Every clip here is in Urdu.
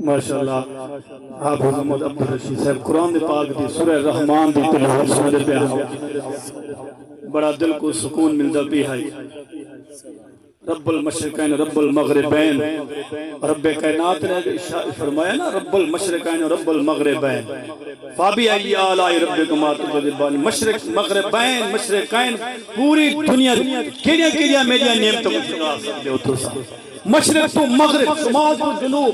ماشاءاللہ آپ محمد عبدالرشید صاحب قرآن پاک دی سورہ رحمان دی تلاوت سنتے پہ بڑا دل کو سکون ملتا بھی ہے۔ رب المشرقین رب المغربین، رب کائنات نے فرمایا نا رب المشرقین رب المغربین، فابی ای آلائی ربکما تکذبان، مشرق مغربین مشرقین، پوری دنیا کیڑیاں میریاں نعمتوں کو چکا سکتے ہو تو سا، مشرق تو مغرب شمال تو جنوب،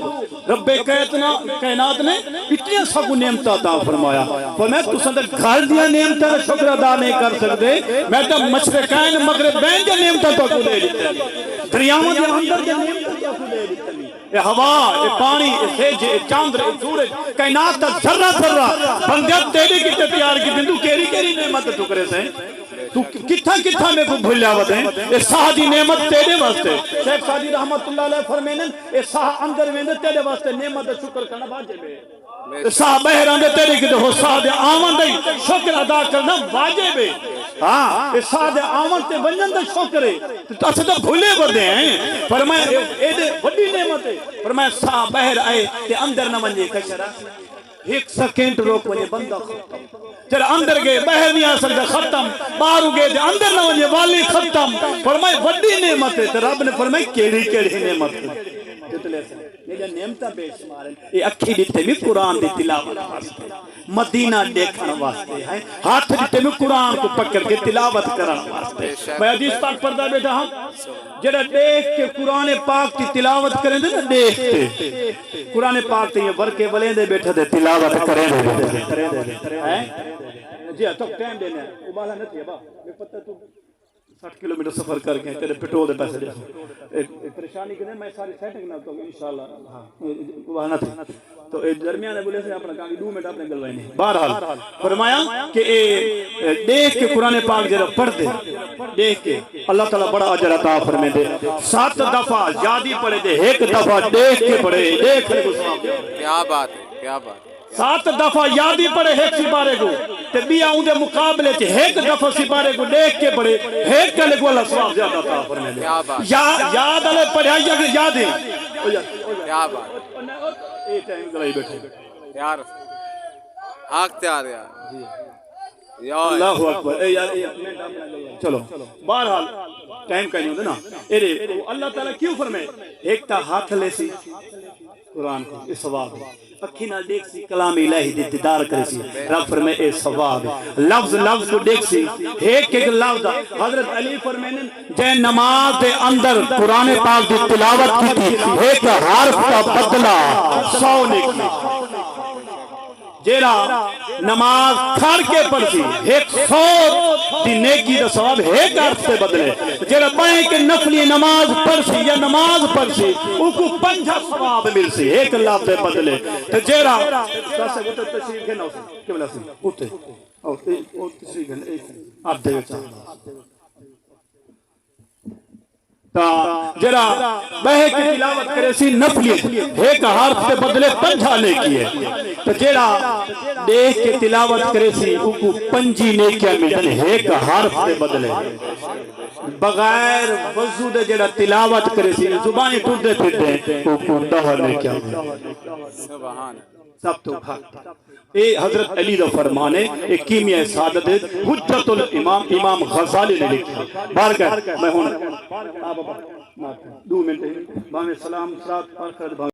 رب کائنات نے اتنی سب نعمت عطا فرمایا۔ فرمایا تو سندر گھر دیا نعمت شکر ادا نہیں کر سکتے، میں تو مشرقین مغربین جو نعمت تو کو دے دیتے دریاؤں دے اندر جو نعمت تو کو دے دیتے، اے ہوا، اے پانی، اے سیج، اے چاند، اے سورج، کائنات تا ذرہ ذرہ بندیت تیرے کی تیار کی دن تو کیری نعمت تو کرے سے تو کتھا میں کو بھولیا ہوتا ہے اے ساہ دی نعمت تیرے واسطے۔ شیخ سعدی رحمت اللہ علیہ فرمینن اے ساہ اندر میں تیرے واسطے نعمت شکر کرنا واجب ہے، ساہ بہران دے تیرے کی ہو ساہ دے آمن دے شکر ادا کرنا واجب ہے۔ ہاں اے ساہ دے آمن تے ونجن دے شکر ہے تو اسے تو بھولے بردے ہیں۔ فرمایا اے دے وڈی نعمت ہے، فرمایا ساہ بہر آئے تے اندر نہ ونجے کشرا ایک سیکنڈ روک ونجے بندہ ختم، تیرا اندر گئے باہر نہیں آ سکتا ختم، باہر گئے تے اندر نہ ونجے والی ختم۔ فرمائے وڈی نعمت ہے، تے رب نے فرمائے کیڑی نعمت ہے جتلے سے یہ نعمتاں بے شمار ہیں۔ یہ اکھی دیتے بھی قرآن دی تلاوت واسطے، مدینہ دیکھنا واسطے ہیں، ہاتھ دیتے بھی قرآن کو پکڑ کے تلاوت کرنا واسطے۔ میں حدیث پاک پڑھتا بیٹھا ہوں، جڑا دیکھ کے قرآن پاک کی تلاوت کریں دے نا، دیکھتے قرآن پاک تے یہ ورکے بلیں دے بیٹھا دے تلاوت کریں دے جی ہاں تو ٹائم دینا ہے ابالا نہ تھی با میں پتہ تو 60 کلومیٹر سفر کر کے تیرے پیٹرول دے پیسے دے پریشانی کے دن میں ساری سیٹنگ نہ تو انشاءاللہ ہاں ابالا نہ تھی تو درمیان بولے سے اپنا کہا کہ 2 منٹ اپنے گلوائے نہیں۔ بہرحال فرمایا کہ دیکھ کے قرآن پاک جرا پڑھ دے، دیکھ کے اللہ تعالیٰ بڑا اجر عطا فرمائے دے۔ 7 دفعہ یادی پڑھے دے، 1 دفعہ دیکھ کے پڑھے، دیکھ کے کیا بات ہے، کیا بات ہے۔ 7 دفعہ یادی پڑھے 1 سپارے کو تے بیا اون دے مقابلے تے 1 دفعہ سپارے کو دیکھ کے پڑھے 1 کلے کو اللہ ثواب زیادہ عطا فرمائے دے۔ یاد علی پڑھیا یاد ہے کیا بات اے ٹائم گلائی بیٹھے یار آگ تیار یار اللہ اکبر اے یار چلو بہرحال ٹائم کا نہیں ہوتا نا۔ اللہ تعالیٰ کیوں فرمائے ایک تا ہاتھ لے سی قرآن کو یہ ثواب ہے، اکھی نہ دیکھ سی کلام الہی دی دیدار کرے سی، رب فرمائے اے ثواب ہے۔ لفظ کو دیکھ سی ایک لفظ حضرت علی فرمائے جے نماز دے اندر قرآن پاک دی تلاوت کی تھی ایک حرف کا بدلہ 100 نیکی، جیرا نماز کھڑ کے پڑھتی 100 دی نیکی دا ثواب ایک حرف سے بدلے، جیرا بائیں کے نفلی نماز پڑھسی یا نماز پڑھسی ان کو 50 ثواب ملسی ایک لفظ سے بدلے۔ تو جیرا تشریف ہے نا کیا بلا سی اٹھے تشریف ہے آپ دے جرا بہے کی تلاوت کرے سی نفلی ایک حرف سے بدلے 50 نیکی ہے، تو جرا دیکھ کے تلاوت کرے سی ان کو 5 نیکیاں ملتے ایک حرف سے بدلے۔ بغیر وضو دے جڑا تلاوت کرے سی زبانی ٹوٹے پھرتے ان کو 10 نیکیاں سبحان سب تو بھاگ اے حضرت علی دا فرمانے ایک کیمیہ سعادت حجت الامام امام غزالی نے لکھا۔ بارکہ میں ہوں 2 منٹ باہم سلام سلام